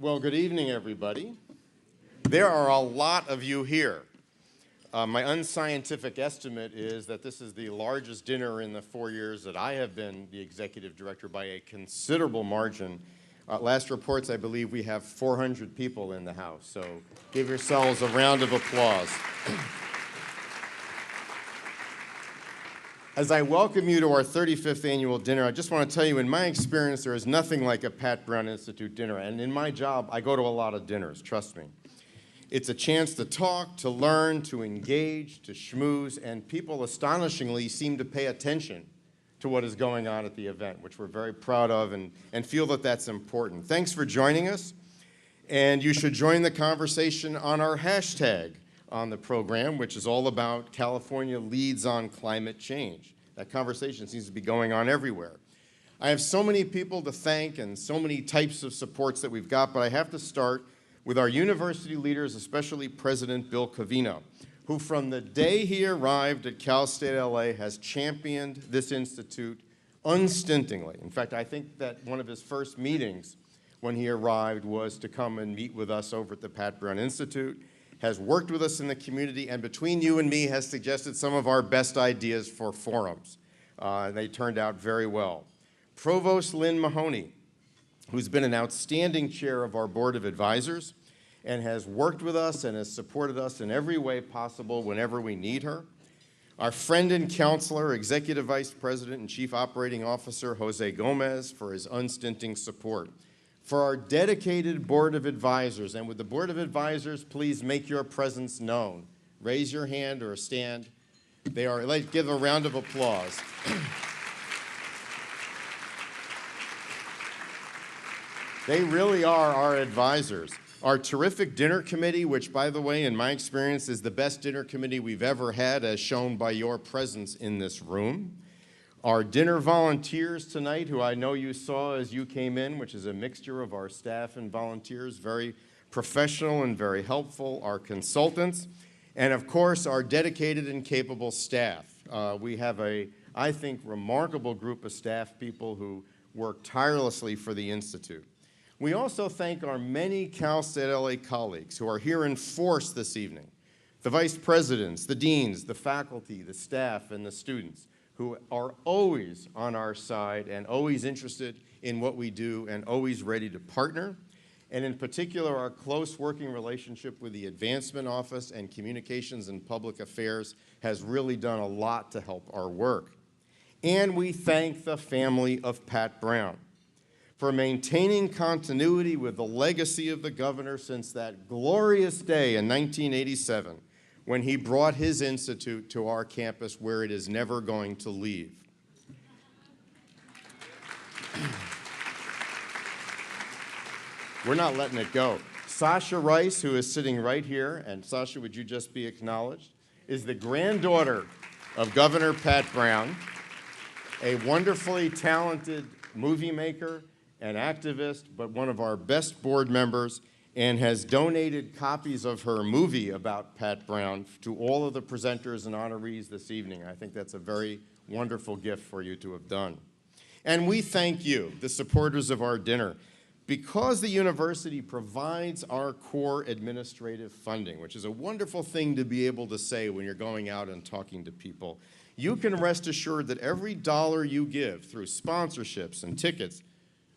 Well, good evening, everybody. There are a lot of you here. My unscientific estimate is that this is the largest dinner in the 4 years that I have been the executive director by a considerable margin. Last reports, I believe we have 400 people in the house, so give yourselves a round of applause. As I welcome you to our 35th annual dinner, I just want to tell you, in my experience, there is nothing like a Pat Brown Institute dinner. And in my job, I go to a lot of dinners, trust me. It's a chance to talk, to learn, to engage, to schmooze, and people astonishingly seem to pay attention to what is going on at the event, which we're very proud of and feel that that's important. Thanks for joining us, and you should join the conversation on our hashtag on the program, which is all about California leads on climate change. That conversation seems to be going on everywhere. I have so many people to thank and so many types of supports that we've got, but I have to start with our university leaders, especially President Bill Covino, who from the day he arrived at Cal State LA has championed this institute unstintingly. In fact, I think that one of his first meetings when he arrived was to come and meet with us over at the Pat Brown Institute, has worked with us in the community, and between you and me has suggested some of our best ideas for forums. They turned out very well. Provost Lynn Mahoney, who's been an outstanding chair of our Board of Advisors and has worked with us and has supported us in every way possible whenever we need her. Our friend and counselor, Executive Vice President and Chief Operating Officer Jose Gomez, for his unstinting support. For our dedicated Board of Advisors, and with the Board of Advisors, please make your presence known. Raise your hand or stand. Let's give a round of applause. They really are our advisors. Our terrific dinner committee, which, by the way, in my experience, is the best dinner committee we've ever had, as shown by your presence in this room. Our dinner volunteers tonight, who I know you saw as you came in, which is a mixture of our staff and volunteers, very professional and very helpful. Our consultants, and of course, our dedicated and capable staff. We have I think, remarkable group of staff people who work tirelessly for the Institute. We also thank our many Cal State LA colleagues who are here in force this evening. The vice presidents, the deans, the faculty, the staff, and the students, who are always on our side and always interested in what we do and always ready to partner. And in particular, our close working relationship with the Advancement Office and Communications and Public Affairs has really done a lot to help our work. And we thank the family of Pat Brown for maintaining continuity with the legacy of the governor since that glorious day in 1987, when he brought his institute to our campus where it is never going to leave. We're not letting it go. Sasha Rice, who is sitting right here, and Sasha, would you just be acknowledged, is the granddaughter of Governor Pat Brown, a wonderfully talented movie maker and activist, but one of our best board members, and has donated copies of her movie about Pat Brown to all of the presenters and honorees this evening. I think that's a very wonderful gift for you to have done. And we thank you, the supporters of our dinner, because the university provides our core administrative funding, which is a wonderful thing to be able to say when you're going out and talking to people. You can rest assured that every dollar you give through sponsorships and tickets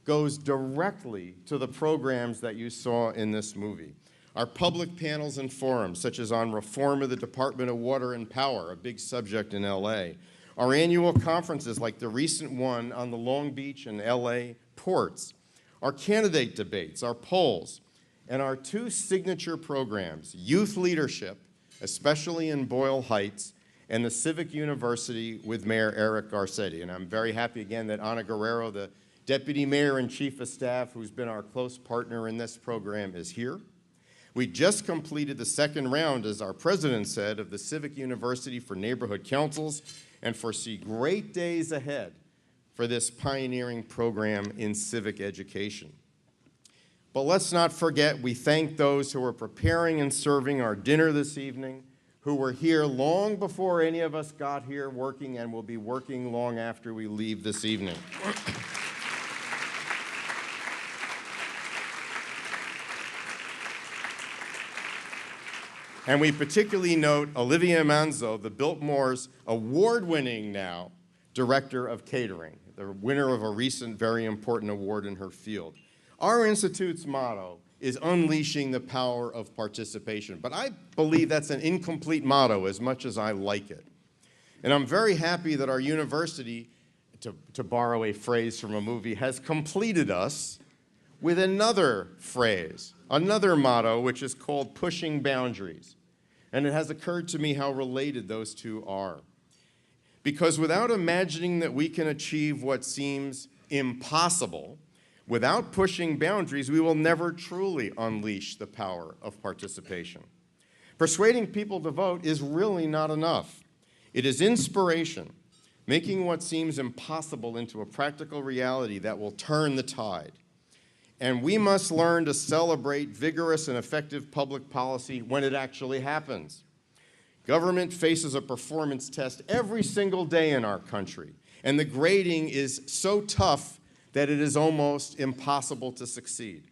goes directly to the programs that you saw in this movie. Our public panels and forums, such as on reform of the Department of Water and Power, a big subject in LA. Our annual conferences like the recent one on the Long Beach and LA ports. Our candidate debates, our polls, and our two signature programs, Youth Leadership, especially in Boyle Heights, and the Civic University with Mayor Eric Garcetti. And I'm very happy again that Ana Guerrero, the Deputy Mayor and Chief of Staff, who's been our close partner in this program, is here. We just completed the second round, as our president said, of the Civic University for Neighborhood Councils, and foresee great days ahead for this pioneering program in civic education. But let's not forget, we thank those who are preparing and serving our dinner this evening, who were here long before any of us got here working and will be working long after we leave this evening. And we particularly note Olivia Manzo, the Biltmore's award-winning now director of catering, the winner of a recent very important award in her field. Our institute's motto is unleashing the power of participation, but I believe that's an incomplete motto as much as I like it. And I'm very happy that our university, to borrow a phrase from a movie, has completed us with another phrase, another motto, which is called pushing boundaries. And it has occurred to me how related those two are. Because without imagining that we can achieve what seems impossible, without pushing boundaries, we will never truly unleash the power of participation. Persuading people to vote is really not enough. It is inspiration, making what seems impossible into a practical reality that will turn the tide. And we must learn to celebrate vigorous and effective public policy when it actually happens. Government faces a performance test every single day in our country, and the grading is so tough that it is almost impossible to succeed.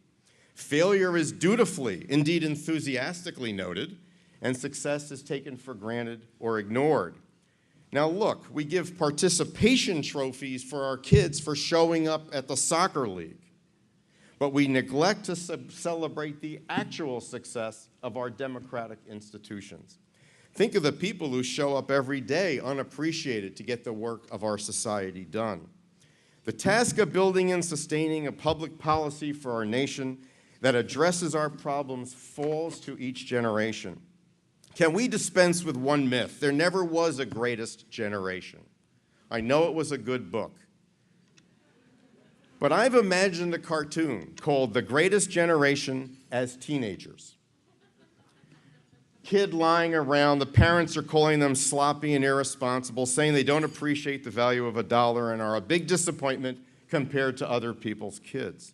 Failure is dutifully, indeed enthusiastically noted, and success is taken for granted or ignored. Now look, we give participation trophies for our kids for showing up at the soccer league, but we neglect to celebrate the actual success of our democratic institutions. Think of the people who show up every day unappreciated to get the work of our society done. The task of building and sustaining a public policy for our nation that addresses our problems falls to each generation. Can we dispense with one myth? There never was a greatest generation. I know it was a good book. But I've imagined a cartoon called The Greatest Generation as Teenagers. Kid lying around, the parents are calling them sloppy and irresponsible, saying they don't appreciate the value of $1 and are a big disappointment compared to other people's kids.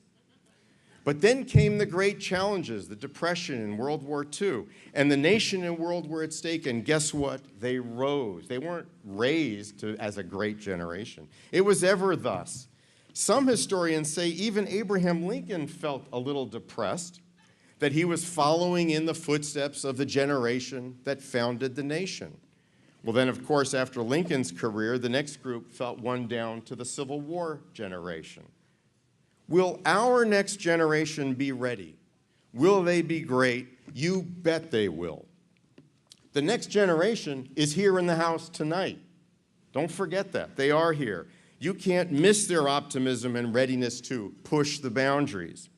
But then came the great challenges, the Depression and World War II, and the nation and world were at stake, and guess what? They rose. They weren't raised as a great generation. It was ever thus. Some historians say even Abraham Lincoln felt a little depressed that he was following in the footsteps of the generation that founded the nation. Well then, of course, after Lincoln's career, the next group felt one down to the Civil War generation. Will our next generation be ready? Will they be great? You bet they will. The next generation is here in the house tonight. Don't forget that. They are here. You can't miss their optimism and readiness to push the boundaries.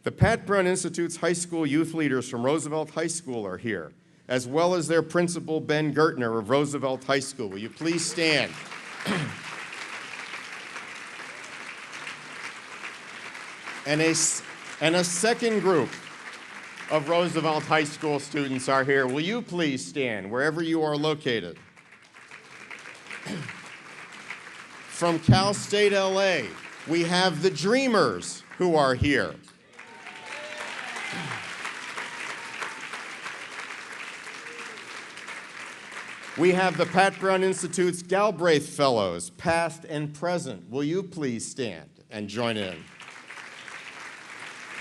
The Pat Brown Institute's high school youth leaders from Roosevelt High School are here, as well as their principal, Ben Gertner of Roosevelt High School. Will you please stand? And a second group of Roosevelt High School students are here. Will you please stand, wherever you are located? From Cal State LA, we have the Dreamers who are here. We have the Pat Brown Institute's Galbraith Fellows, past and present. Will you please stand and join in?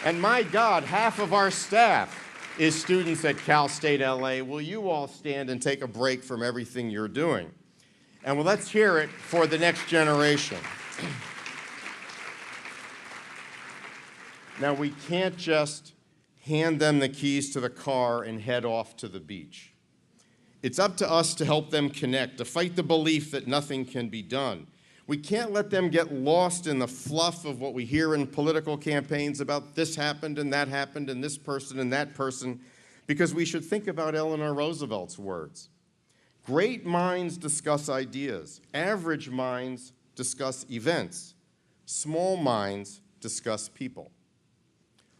And my God, half of our staff is students at Cal State LA. Will you all stand and take a break from everything you're doing? And well, let's hear it for the next generation. Now, we can't just hand them the keys to the car and head off to the beach. It's up to us to help them connect, to fight the belief that nothing can be done. We can't let them get lost in the fluff of what we hear in political campaigns about this happened and this person and that person, because we should think about Eleanor Roosevelt's words. Great minds discuss ideas. Average minds discuss events. Small minds discuss people.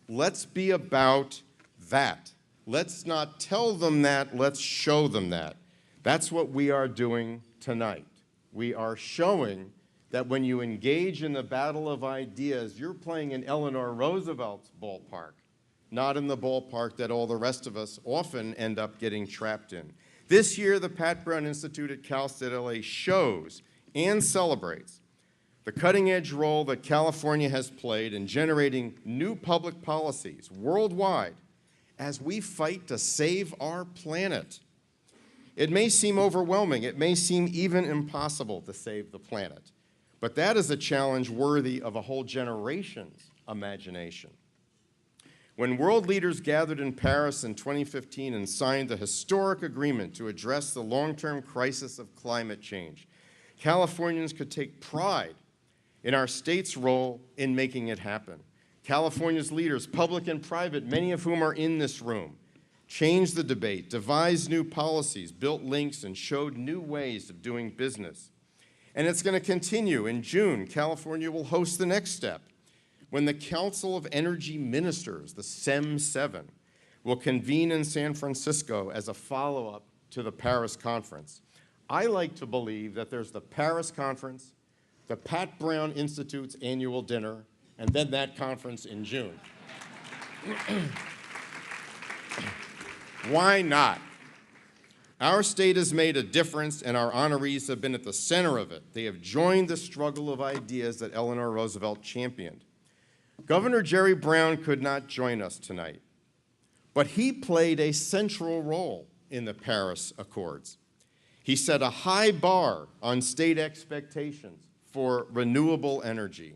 Let's be about that. Let's not tell them that, let's show them that. That's what we are doing tonight. We are showing that when you engage in the battle of ideas, you're playing in Eleanor Roosevelt's ballpark, not in the ballpark that all the rest of us often end up getting trapped in. This year, the Pat Brown Institute at Cal State LA shows and celebrates the cutting-edge role that California has played in generating new public policies worldwide as we fight to save our planet. It may seem overwhelming, it may seem even impossible to save the planet, but that is a challenge worthy of a whole generation's imagination. When world leaders gathered in Paris in 2015 and signed the historic agreement to address the long-term crisis of climate change, Californians could take pride in our state's role in making it happen. California's leaders, public and private, many of whom are in this room, changed the debate, devised new policies, built links, and showed new ways of doing business. And it's going to continue. In June, California will host the next step, when the Council of Energy Ministers, the CEM7, will convene in San Francisco as a follow-up to the Paris Conference. I like to believe that there's the Paris Conference, the Pat Brown Institute's annual dinner, and then that conference in June. Why not? Our state has made a difference, and our honorees have been at the center of it. They have joined the struggle of ideas that Eleanor Roosevelt championed. Governor Jerry Brown could not join us tonight, but he played a central role in the Paris Accords. He set a high bar on state expectations for renewable energy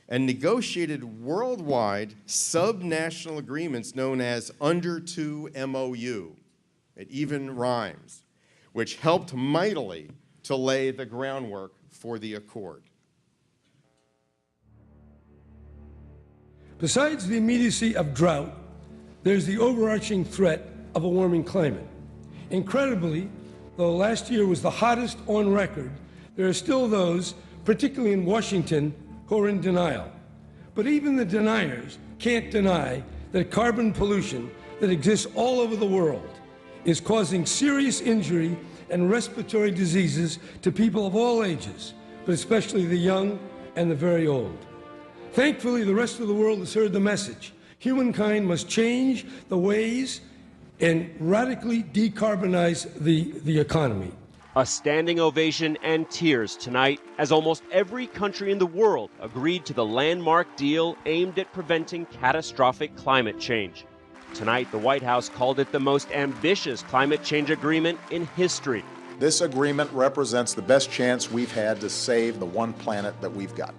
and negotiated worldwide subnational agreements known as Under 2 MOU. It even rhymes, which helped mightily to lay the groundwork for the accord. Besides the immediacy of drought, there's the overarching threat of a warming climate. Incredibly, though last year was the hottest on record, there are still those, particularly in Washington, who are in denial. But even the deniers can't deny that carbon pollution that exists all over the world is causing serious injury and respiratory diseases to people of all ages, but especially the young and the very old. Thankfully, the rest of the world has heard the message. Humankind must change the ways and radically decarbonize the economy. A standing ovation and tears tonight as almost every country in the world agreed to the landmark deal aimed at preventing catastrophic climate change. Tonight, the White House called it the most ambitious climate change agreement in history. This agreement represents the best chance we've had to save the one planet that we've got.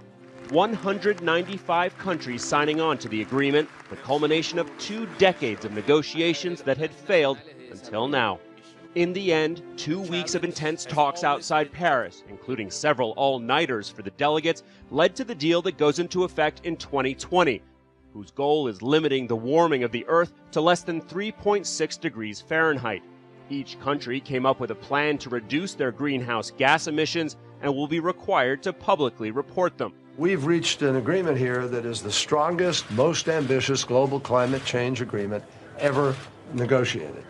195 countries signing on to the agreement, the culmination of 2 decades of negotiations that had failed until now. In the end, 2 weeks of intense talks outside Paris, including several all-nighters for the delegates, led to the deal that goes into effect in 2020, whose goal is limiting the warming of the Earth to less than 3.6 degrees Fahrenheit. Each country came up with a plan to reduce their greenhouse gas emissions and will be required to publicly report them. We've reached an agreement here that is the strongest, most ambitious global climate change agreement ever negotiated.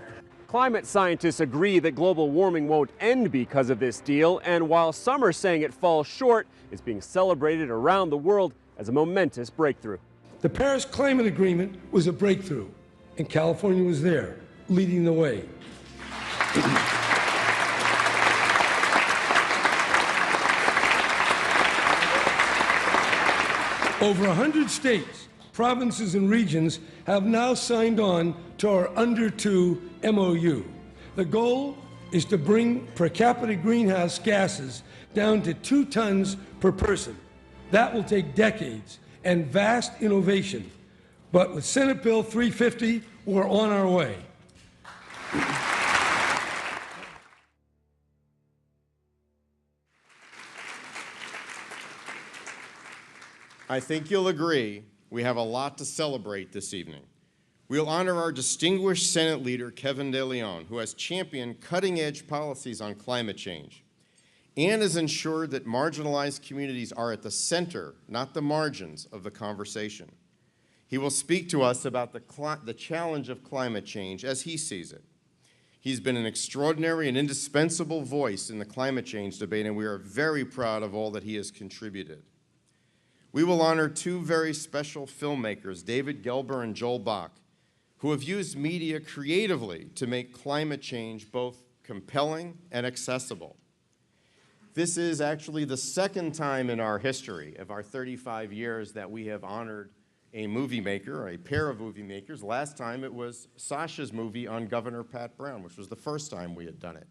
Climate scientists agree that global warming won't end because of this deal, and while some are saying it falls short, it's being celebrated around the world as a momentous breakthrough. The Paris Climate Agreement was a breakthrough, and California was there, leading the way. Over 100 states, provinces, and regions have now signed on to our Under 2 MOU. The goal is to bring per capita greenhouse gases down to 2 tons per person. That will take decades and vast innovation. But with Senate Bill 350, we're on our way. I think you'll agree we have a lot to celebrate this evening. We'll honor our distinguished Senate leader, Kevin De Leon, who has championed cutting-edge policies on climate change and has ensured that marginalized communities are at the center, not the margins, of the conversation. He will speak to us about the challenge of climate change as he sees it. He's been an extraordinary and indispensable voice in the climate change debate, and we are very proud of all that he has contributed. We will honor 2 very special filmmakers, David Gelber and Joel Bach, who have used media creatively to make climate change both compelling and accessible. This is actually the 2nd time in our history of our 35 years that we have honored a movie maker, or a pair of movie makers. Last time it was Sasha's movie on Governor Pat Brown, which was the first time we had done it.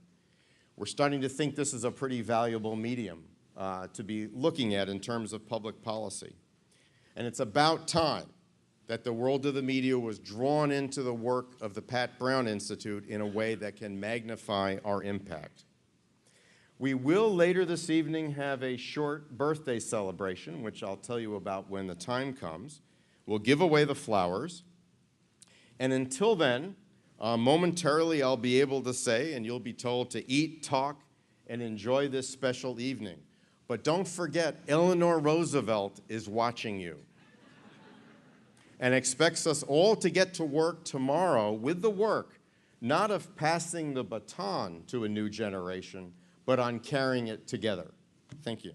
We're starting to think this is a pretty valuable medium to be looking at in terms of public policy. And it's about time that the world of the media was drawn into the work of the Pat Brown Institute in a way that can magnify our impact. We will later this evening have a short birthday celebration, which I'll tell you about when the time comes. We'll give away the flowers. And until then, momentarily I'll be able to say, and you'll be told to eat, talk, and enjoy this special evening. But don't forget, Eleanor Roosevelt is watching you and expects us all to get to work tomorrow with the work, not of passing the baton to a new generation, but on carrying it together. Thank you.